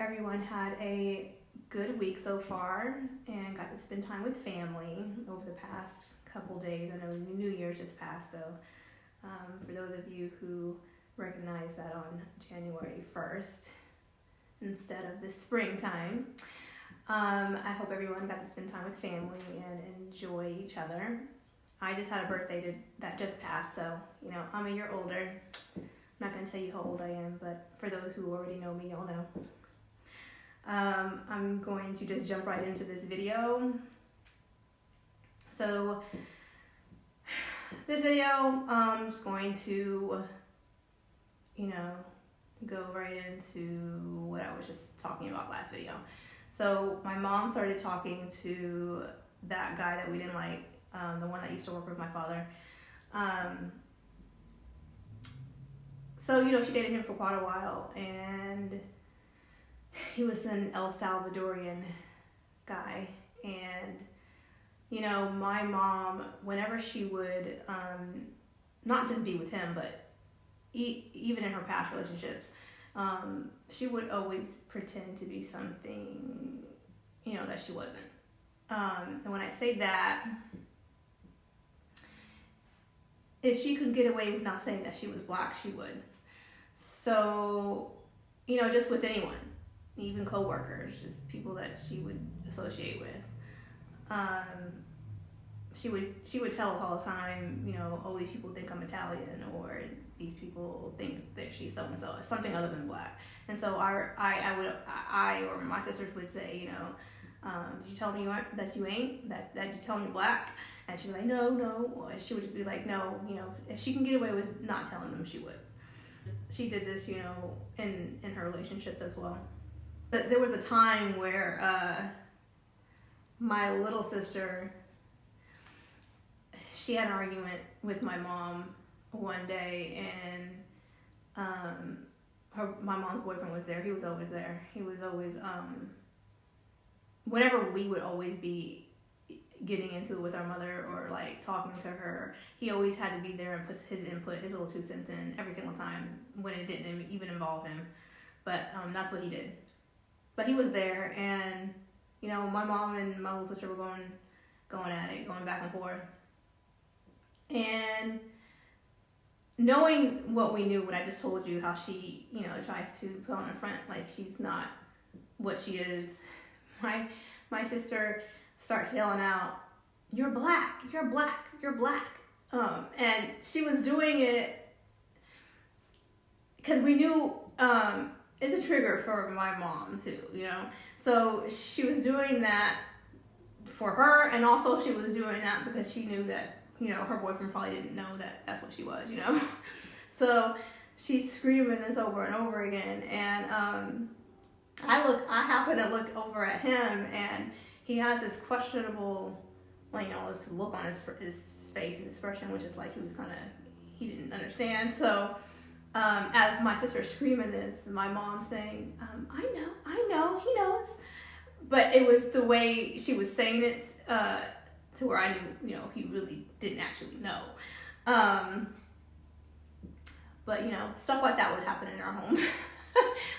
everyone had a good week so far and got to spend time with family over the past couple days. I know New Year's just passed, so for those of you who recognize that on January 1st instead of the springtime, I hope everyone got to spend time with family and enjoy each other. I just had a birthday that just passed, so I'm a year older. I'm not going to tell you how old I am, but for those who already know me, y'all know. I'm going to just jump right into this video. So this video, I'm just going to, go right into what I was just talking about last video. So my mom started talking to that guy that we didn't like, the one that used to work with my father. So, she dated him for quite a while, and he was an El Salvadorian guy. And, my mom, whenever she would, not just be with him, but even in her past relationships, she would always pretend to be something, that she wasn't. And when I say that, if she could get away with not saying that she was black, she would. So, just with anyone, even co-workers, just people that she would associate with. She would tell us all the time, oh, these people think I'm Italian, or these people think that she's so and so, something other than black. And so I or my sisters would say, did you tell me that you ain't, that you tell me black? And she'd be like, no. Or she would just be like, no, if she can get away with not telling them, she would. She did this, in her relationships as well. But there was a time where my little sister, she had an argument with my mom one day, and my mom's boyfriend was there. He was always there. He was always, whenever we would always be getting into it with our mother or like talking to her, he always had to be there and put his input, his little 2 cents in every single time when it didn't even involve him. But that's what he did. But he was there, and my mom and my little sister were going at it, going back and forth. And knowing what we knew, what I just told you, how she tries to put on a front like she's not what she is, my sister starts yelling out, "You're black, you're black, you're black." And she was doing it because we knew it's a trigger for my mom too, So she was doing that for her, and also she was doing that because she knew that, her boyfriend probably didn't know that that's what she was, So she's screaming this over and over again, and I happen to look over at him, and he has this questionable, this look on his face, his expression, which is like he didn't understand. So as my sister's screaming this, my mom saying, I know, he knows. But it was the way she was saying it to where I knew, he really didn't actually know. But, stuff like that would happen in our home.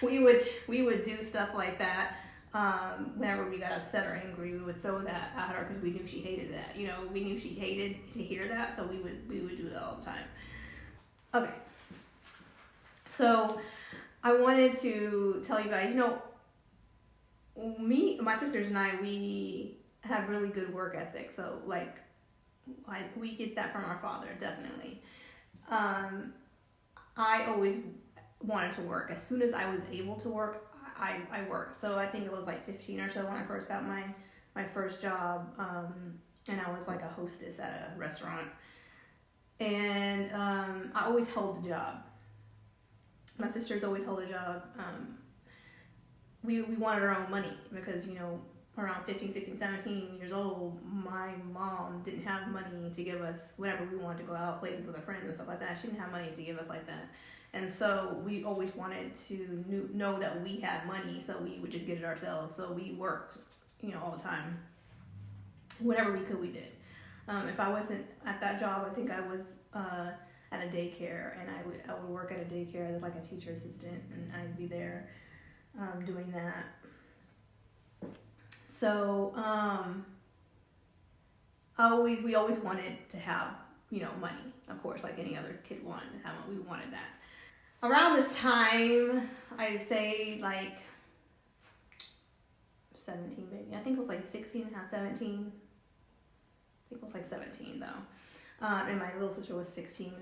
we would do stuff like that. Whenever we got upset or angry, we would throw that at her because we knew she hated that. We knew she hated to hear that, so we would do that all the time. Okay. So I wanted to tell you guys, my sisters and I, we have really good work ethic. So we get that from our father, definitely. I always wanted to work. As soon as I was able to work, I worked. So I think it was like 15 or so when I first got my first job, and I was like a hostess at a restaurant. And I always held the job. My sisters always held a job. We wanted our own money because, around 15, 16, 17 years old, my mom didn't have money to give us whenever we wanted to go out places with our friends and stuff like that. She didn't have money to give us like that. And so we always wanted to know that we had money, so we would just get it ourselves. So we worked, all the time. Whenever we could, we did. If I wasn't at that job, I think I was at a daycare, and I would work at a daycare as like a teacher assistant, and I'd be there doing that. So we always wanted to have, money, of course, like any other kid wanted to have money. We wanted that. Around this time, I'd say like 17, maybe. I think it was like 16 and a half, 17. I think it was like 17 though. And my little sister was 16.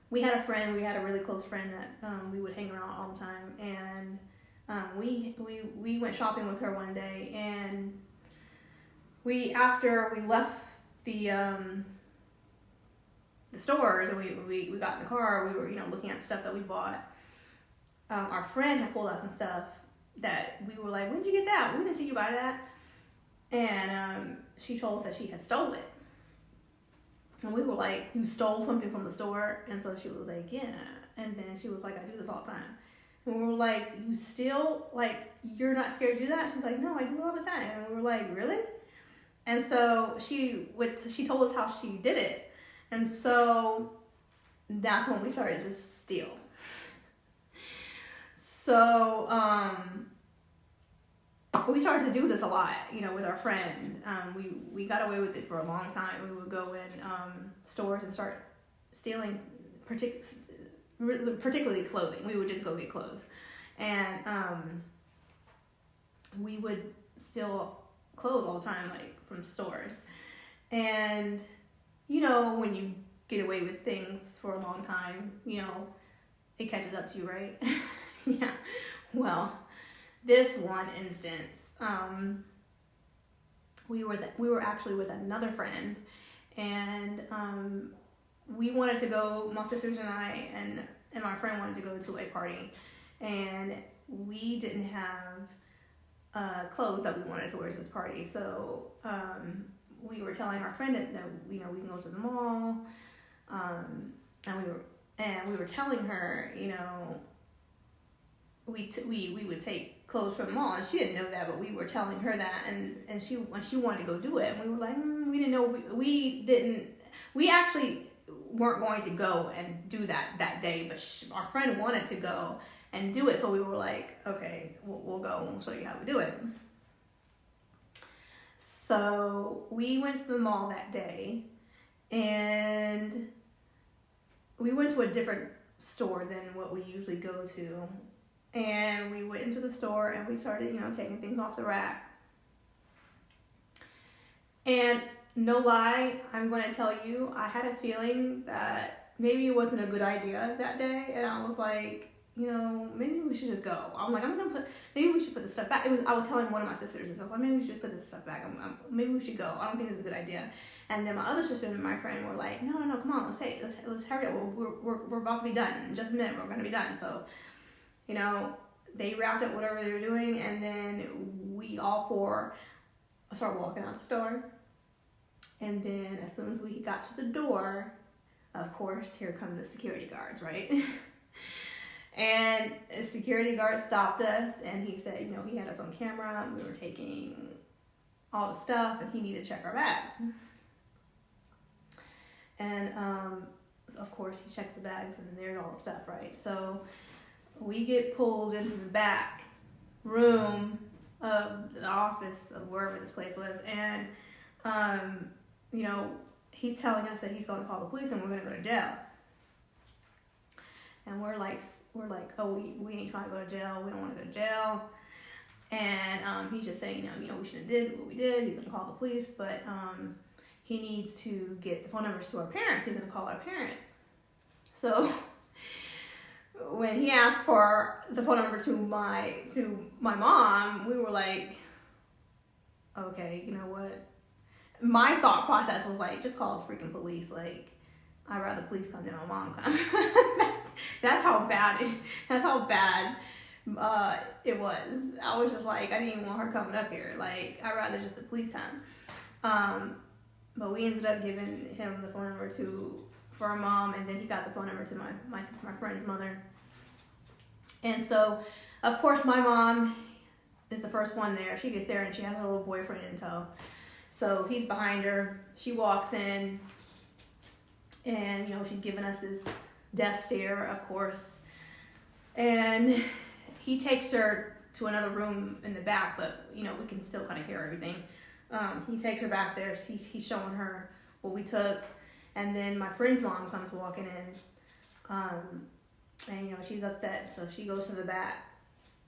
We had a really close friend that we would hang around all the time, and we went shopping with her one day, and after we left the stores and we got in the car, we were looking at stuff that we bought. Our friend had pulled out some stuff that we were like, "When did you get that? We didn't see you buy that." And she told us that she had stole it. And we were like, "You stole something from the store?" And so she was like, "Yeah." And then she was like, "I do this all the time." And we were like, "You still, like, you're not scared to do that?" She's like, "No, I do it all the time." And we were like, "Really?" And so she told us how she did it. And so that's when we started to steal. So we started to do this a lot, with our friend. We got away with it for a long time. We would go in stores and start stealing, particularly clothing. We would just go get clothes, and we would steal clothes all the time, like from stores. And when you get away with things for a long time, it catches up to you, right? Yeah. Well, this one instance, we were actually with another friend, and we wanted to go. My sisters and I and my friend wanted to go to a party, and we didn't have clothes that we wanted to wear to this party. So we were telling our friend that we can go to the mall, and we were telling her we would take clothes from the mall, and she didn't know that, but we were telling her that, and she wanted to go do it, and we were like, we didn't know, we actually weren't going to go and do that day, but our friend wanted to go and do it, so we were like, okay, we'll go and we'll show you how to do it. So we went to the mall that day, and we went to a different store than what we usually go to. And we went into the store and we started, taking things off the rack. And no lie, I'm going to tell you, I had a feeling that maybe it wasn't a good idea that day. And I was like, maybe we should just go. I'm like, maybe we should put this stuff back. I was telling one of my sisters, and stuff, like, maybe we should put this stuff back. Maybe we should go. I don't think this is a good idea. And then my other sister and my friend were like, no, come on, let's hurry up. We're about to be done. In just a minute, we're going to be done. So, they wrapped up whatever they were doing, and then we all four started walking out the store. And then as soon as we got to the door, of course, here come the security guards, right? And a security guard stopped us, and he said, he had us on camera. We were taking all the stuff, and he needed to check our bags. And of course, he checks the bags, and there's all the stuff, right? So we get pulled into the back room of the office of wherever this place was, and he's telling us that he's going to call the police and we're going to go to jail. And we're like, oh, we ain't trying to go to jail. We don't want to go to jail. And he's just saying, we shouldn't have did what we did. He's going to call the police, but he needs to get the phone numbers to our parents. He's going to call our parents. So when he asked for the phone number to my mom, we were like, okay, you know what? My thought process was like, just call the freaking police. Like, I'd rather the police come than my mom come. That's how bad it was. I was just like, I didn't even want her coming up here. Like, I'd rather just the police come. But we ended up giving him the phone number for our mom, and then he got the phone number to my friend's mother. And so, of course, my mom is the first one there. She gets there, and she has her little boyfriend in tow. So he's behind her. She walks in, and she's giving us this death stare, of course. And he takes her to another room in the back, but we can still kind of hear everything. He takes her back there. He's showing her what we took, and then my friend's mom comes walking in, and she's upset, so she goes to the back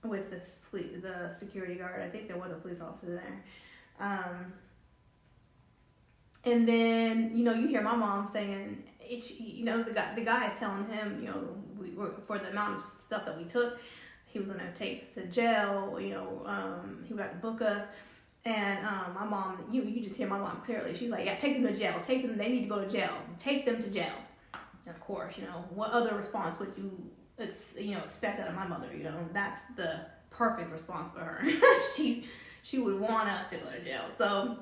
with the security guard. I think there was a police officer there. And then you hear my mom saying, the guy is telling him, we were, for the amount of stuff that we took, he was gonna take us to jail. He would have to book us. And my mom, you just hear my mom clearly. She's like, yeah, take them to jail. Take them. They need to go to jail. Take them to jail. And of course, what other response would you expect out of my mother? That's the perfect response for her. she would want us to go to jail. So,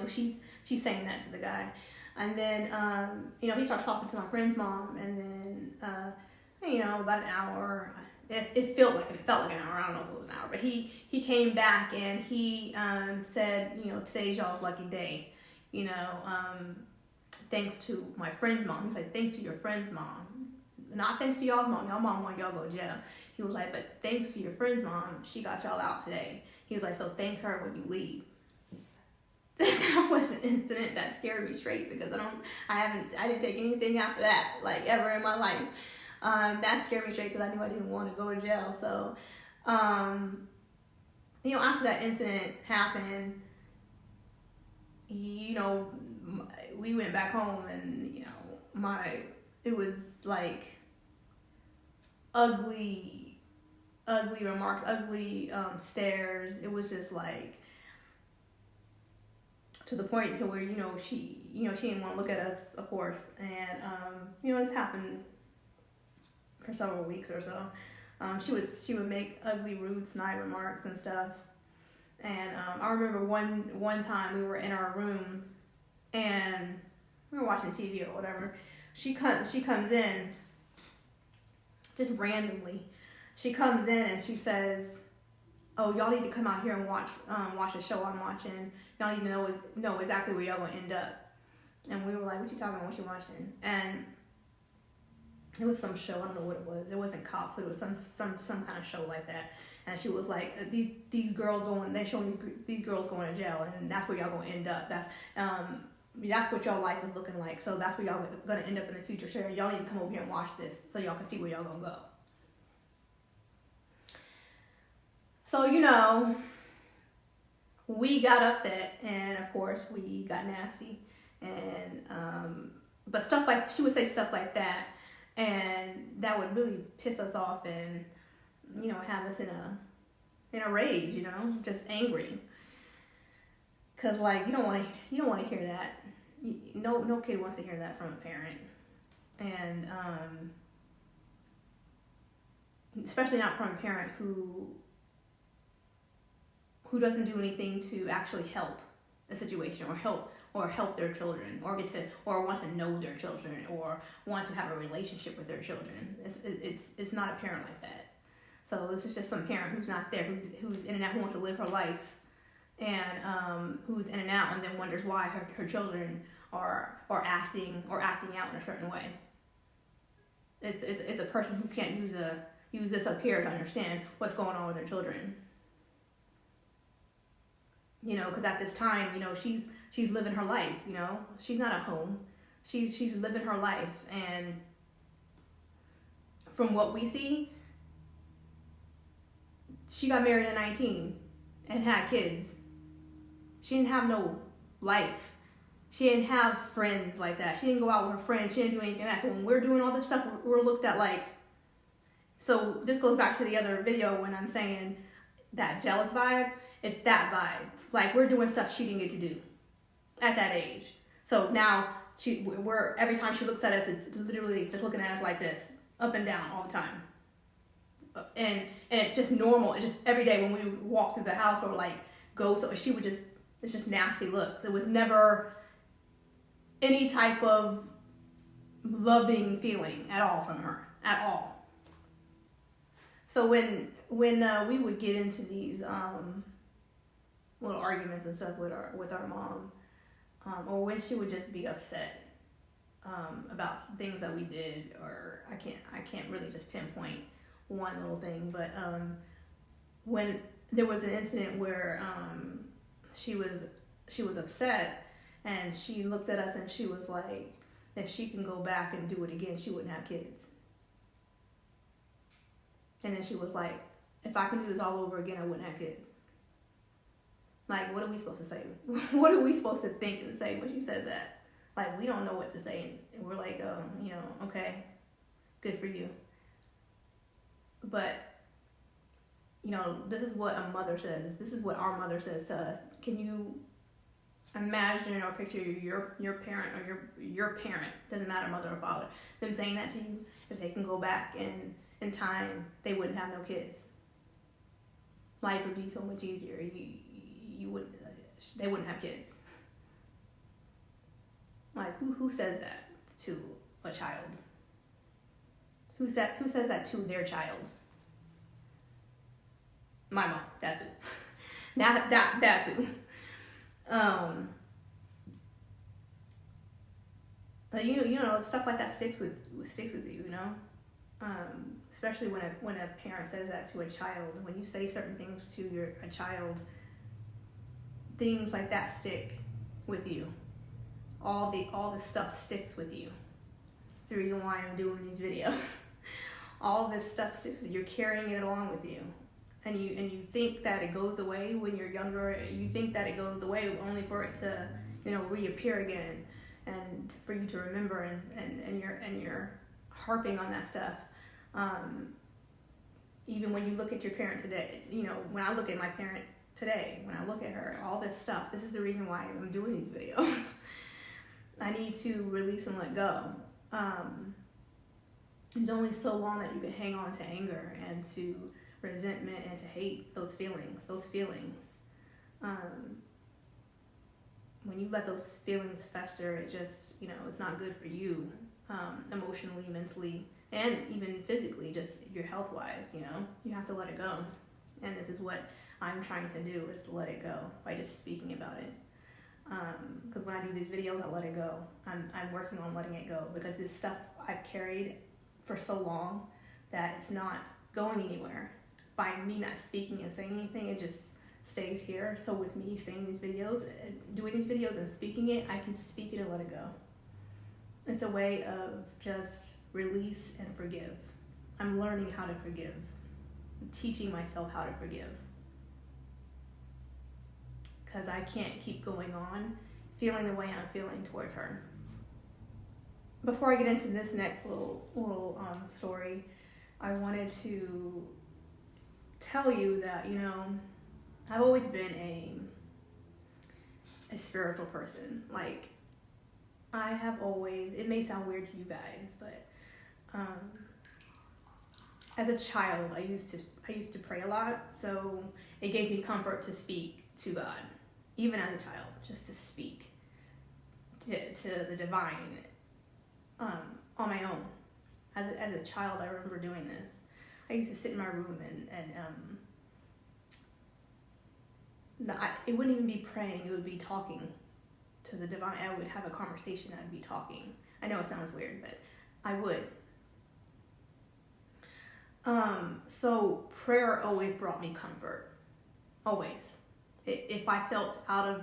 she's saying that to the guy. And then, he starts talking to my friend's mom, and then, about an hour, it felt like an hour. I don't know if it was an hour, but he came back and he said, today's y'all's lucky day. Thanks to my friend's mom. He's like, thanks to your friend's mom. Not thanks to y'all's mom. Y'all mom wanted y'all to go to jail. He was like, but thanks to your friend's mom, she got y'all out today. He was like, so thank her when you leave. That was an incident that scared me straight, because I didn't take anything after that, like, ever in my life. That scared me straight because I knew I didn't want to go to jail. So, after that incident happened, we went back home, and it was like ugly remarks, ugly stares. It was just like, to the point to where she didn't want to look at us, of course. And this happened for several weeks or so. She would make ugly, rude, snide remarks and stuff. And I remember one time we were in our room and we were watching TV or whatever. She comes in just randomly. She comes in and she says, "Oh, y'all need to come out here and watch a show I'm watching. Y'all need to know exactly where y'all gonna end up." And we were like, "What you talking about? What you watching?" And it was some show. I don't know what it was. It wasn't Cops. It was some kind of show like that. And she was like, "These girls they're showing these girls going to jail, and that's where y'all gonna end up. That's what y'all life is looking like. So that's where y'all gonna end up in the future. So y'all need to come over here and watch this, so y'all can see where y'all gonna go." So, we got upset, and of course we got nasty, and but she would say stuff like that, and that would really piss us off, and have us in a rage, just angry, because like you don't want to hear that. No kid wants to hear that from a parent, and especially not from a parent who doesn't do anything to actually help a situation, or help their children, or want to know their children, or want to have a relationship with their children. It's not a parent like that. So this is just some parent who's not there, who's in and out, who wants to live her life, and who's in and out, and then wonders why her children are acting out in a certain way. It's a person who can't use this up here to understand what's going on with their children. Because at this time, she's living her life. She's not at home. She's living her life, and from what we see, she got married at 19 and had kids. She didn't have no life. She didn't have friends like that. She didn't go out with her friends. She didn't do anything like that. So when we're doing all this stuff, we're looked at like. So this goes back to the other video when I'm saying that jealous vibe. It's that vibe. Like, we're doing stuff she didn't get to do at that age. So now every time she looks at us, it's literally just looking at us like this, up and down all the time. And it's just normal. It's just every day when we walk through the house or like go, so she would it's just nasty looks. It was never any type of loving feeling at all from her, at all. So when we would get into these little arguments and stuff with our mom, or when she would just be upset about things that we did, or I can't really just pinpoint one little thing, but when there was an incident where she was upset, and she looked at us and she was like, if she can go back and do it again, she wouldn't have kids. And then she was like, if I can do this all over again, I wouldn't have kids. Like, what are we supposed to say? What are we supposed to think and say when she said that? Like, we don't know what to say, and we're like, okay, good for you. But, this is what a mother says. This is what our mother says to us. Can you imagine or picture your parent or your parent, doesn't matter, mother or father, them saying that to you? If they can go back in time, they wouldn't have no kids. Life would be so much easier. They wouldn't have kids. Like, who says that to a child? Who says that to their child? My mom. That's who. That's who. But stuff like that sticks with you. Especially when a parent says that to a child. When you say certain things to a child, things like that stick with you. All the stuff sticks with you. It's the reason why I'm doing these videos. All this stuff sticks with you. You're carrying it along with you. And you think that it goes away when you're younger. You think that it goes away only for it to, reappear again, and for you to remember, and you're harping on that stuff. Even when you look at your parent today, when I look at my parent today, when I look at her, all this stuff, this is the reason why I'm doing these videos. I need to release and let go. There's only so long that you can hang on to anger and to resentment and to hate, those feelings. When you let those feelings fester, it just, it's not good for you, emotionally, mentally, and even physically, just your health-wise, you have to let it go. And this is what I'm trying to do, is to let it go by just speaking about it. Because when I do these videos, I let it go. I'm working on letting it go, because this stuff I've carried for so long that it's not going anywhere. By me not speaking and saying anything, it just stays here. So with me saying these videos, doing these videos and speaking it, I can speak it and let it go. It's a way of just release and forgive. I'm learning how to forgive. I'm teaching myself how to forgive. Because I can't keep going on feeling the way I'm feeling towards her. Before I get into this next little story, I wanted to tell you that, I've always been a spiritual person. Like, I have always, it may sound weird to you guys, but as a child, I used to pray a lot, so it gave me comfort to speak to God, even as a child, just to speak to the divine on my own. As a child, I remember doing this. I used to sit in my room and it wouldn't even be praying, it would be talking to the divine. I would have a conversation, I'd be talking. I know it sounds weird, but I would. So prayer always brought me comfort. Always. If I felt out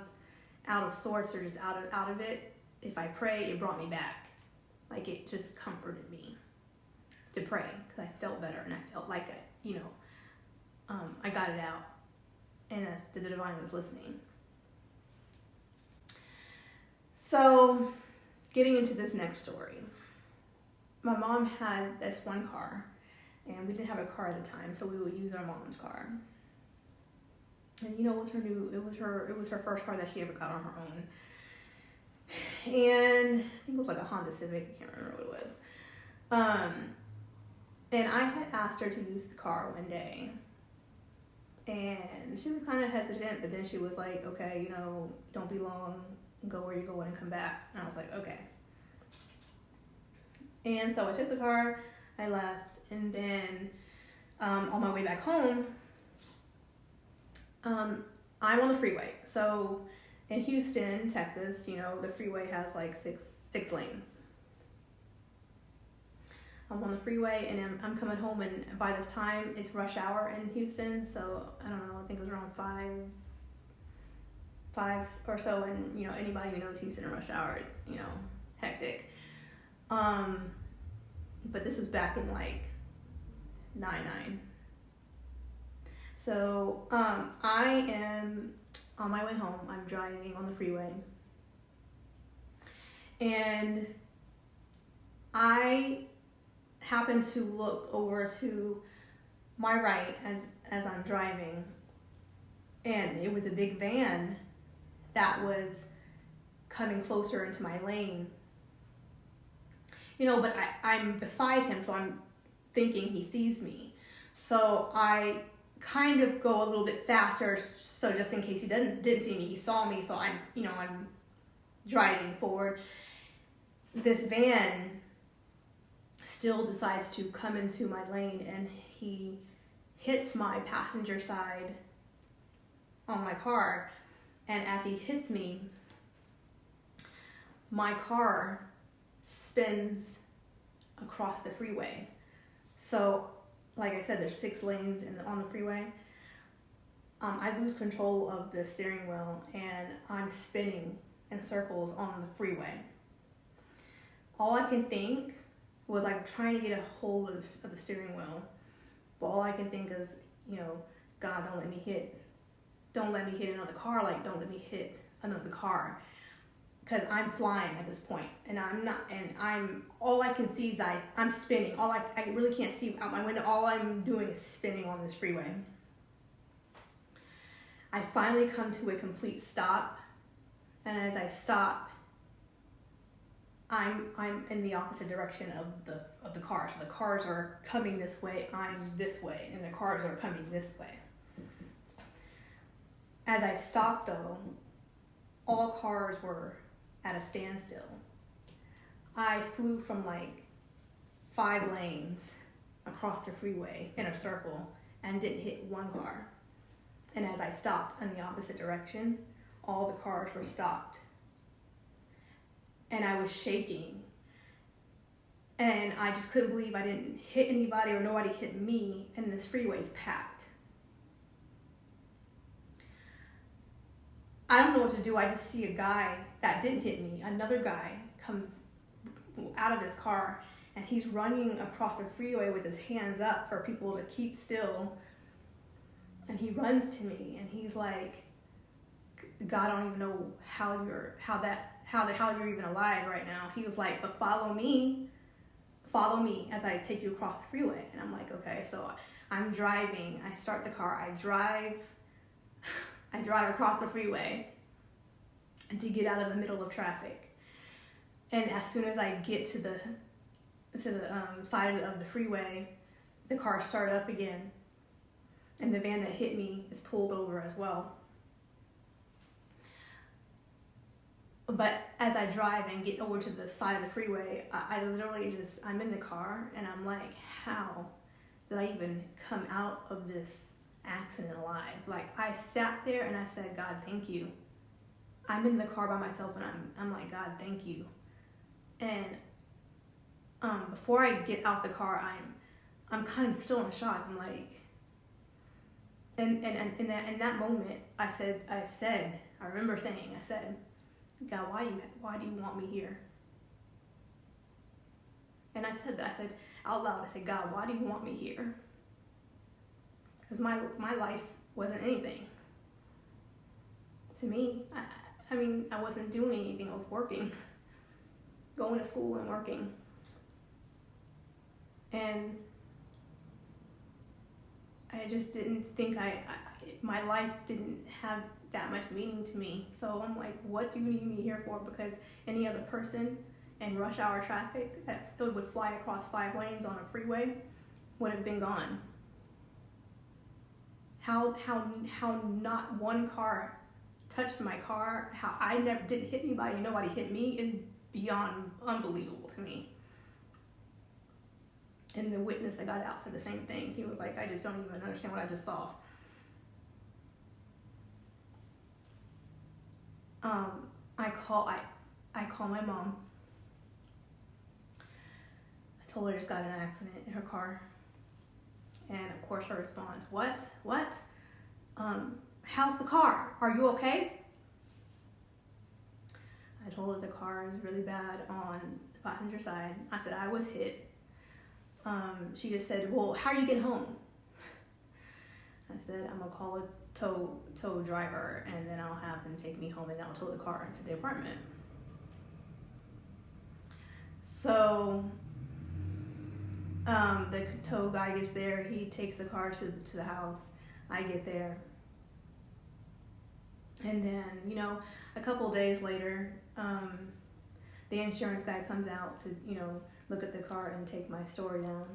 of sorts or just out of it, if I prayed, it brought me back. Like, it just comforted me to pray, because I felt better and I felt like I got it out, and the divine was listening. So, getting into this next story, my mom had this one car, and we didn't have a car at the time, so we would use our mom's car. And it was her first car that she ever got on her own. And I think it was like a Honda Civic, I can't remember what it was. And I had asked her to use the car one day, and she was kind of hesitant, but then she was like, okay, don't be long, go where you're going and come back. And I was like, okay. And so I took the car, I left, and then on my way back home, I'm on the freeway. So in Houston, Texas, the freeway has like six lanes. I'm on the freeway and I'm coming home, and by this time it's rush hour in Houston, so I don't know, I think it was around five or so, and you know, anybody who knows Houston in rush hour, it's, you know, hectic. But this was back in like 99. So I am on my way home. I'm driving on the freeway, and I happen to look over to my right as I'm driving, and it was a big van that was coming closer into my lane. You know, but I'm beside him, so I'm thinking he sees me. So I kind of go a little bit faster, so just in case he didn't see me, he saw me. So I'm driving forward. This van still decides to come into my lane, and he hits my passenger side on my car. And as he hits me, my car spins across the freeway. So, like I said, there's 6 lanes on the freeway. I lose control of the steering wheel, and I'm spinning in circles on the freeway. All I can think was I'm trying to get a hold of the steering wheel, but all I can think is, you know, God, don't let me hit another car. Like, don't let me hit another car, because I'm flying at this point, and all I can see is I'm spinning. I really can't see out my window. All I'm doing is spinning on this freeway. I finally come to a complete stop, and as I stop, I'm in the opposite direction of the cars. So the cars are coming this way, I'm this way, and the cars are coming this way. As I stopped, though, all cars were at a standstill. I flew from like 5 lanes across the freeway in a circle and didn't hit one car. And as I stopped in the opposite direction, all the cars were stopped. And I was shaking. And I just couldn't believe I didn't hit anybody or nobody hit me, and this freeway's packed. I don't know what to do. I just see a guy that didn't hit me. Another guy comes out of his car, and he's running across the freeway with his hands up for people to keep still. And he runs to me, and he's like, God, I don't even know how the hell you're even alive right now. He was like, but follow me as I take you across the freeway. And I'm like, okay. So I'm driving. I start the car. I drive across the freeway to get out of the middle of traffic. And as soon as I get to the side of the freeway, the car started up again, and the van that hit me is pulled over as well. But as I drive and get over to the side of the freeway, I literally I'm in the car, and I'm like, how did I even come out of this accident alive? Like, I sat there and I said, God, thank you. I'm in the car by myself, and I'm like, God, thank you. And before I get out the car, I'm kind of still in shock. I'm like, and in that moment, I remember saying, God, why do you want me here? And I said that. I said out loud, I said, God, why do you want me here? Because my life wasn't anything. To me, I wasn't doing anything. I was working, going to school and working. And I just didn't think my life didn't have that much meaning to me. So I'm like, what do you need me here for? Because any other person in rush hour traffic that would fly across 5 lanes on a freeway would have been gone. How not one car touched my car, how I never didn't hit anybody and nobody hit me is beyond unbelievable to me. And the witness that got out said the same thing. He was like, I just don't even understand what I just saw. I call my mom. I told her just got in an accident in her car. And of course her response, what? How's the car? Are you okay? I told her the car is really bad on the passenger side. I said I was hit. She just said, well, how are you getting home? I said, I'm gonna call a tow driver and then I'll have him take me home and I'll tow the car to the apartment. So the tow guy gets there, he takes the car to the house. I get there. And then, you know, a couple days later, the insurance guy comes out to, you know, look at the car and take my story down.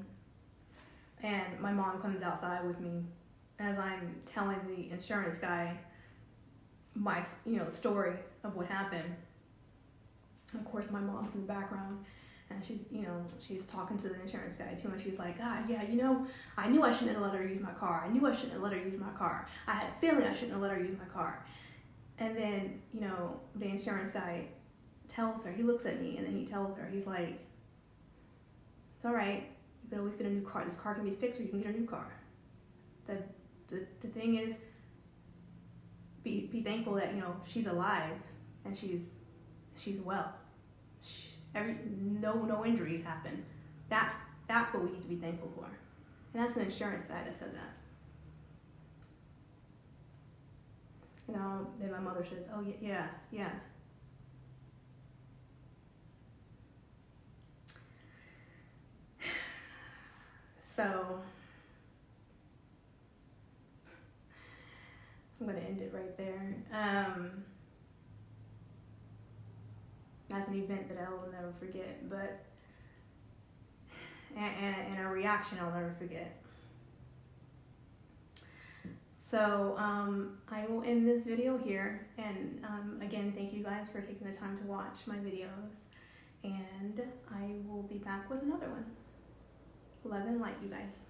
And my mom comes outside with me as I'm telling the insurance guy my, you know, story of what happened. Of course, my mom's in the background, and she's, you know, she's talking to the insurance guy too, and she's like, God, yeah, you know, I knew I shouldn't have let her use my car. I knew I shouldn't have let her use my car. I had a feeling I shouldn't have let her use my car. And then, you know, the insurance guy tells her, he looks at me, and then he tells her, he's like, it's all right. You can always get a new car. This car can be fixed, or you can get a new car. The thing is, be thankful that, you know, she's alive and she's well. No injuries happen. That's what we need to be thankful for. And that's an insurance guy that said that. You know, then my mother says, oh yeah. So I'm going to end it right there. That's an event that I will never forget, but and a reaction I'll never forget. So I will end this video here, and again, thank you guys for taking the time to watch my videos, and I will be back with another one. Love and light, you guys.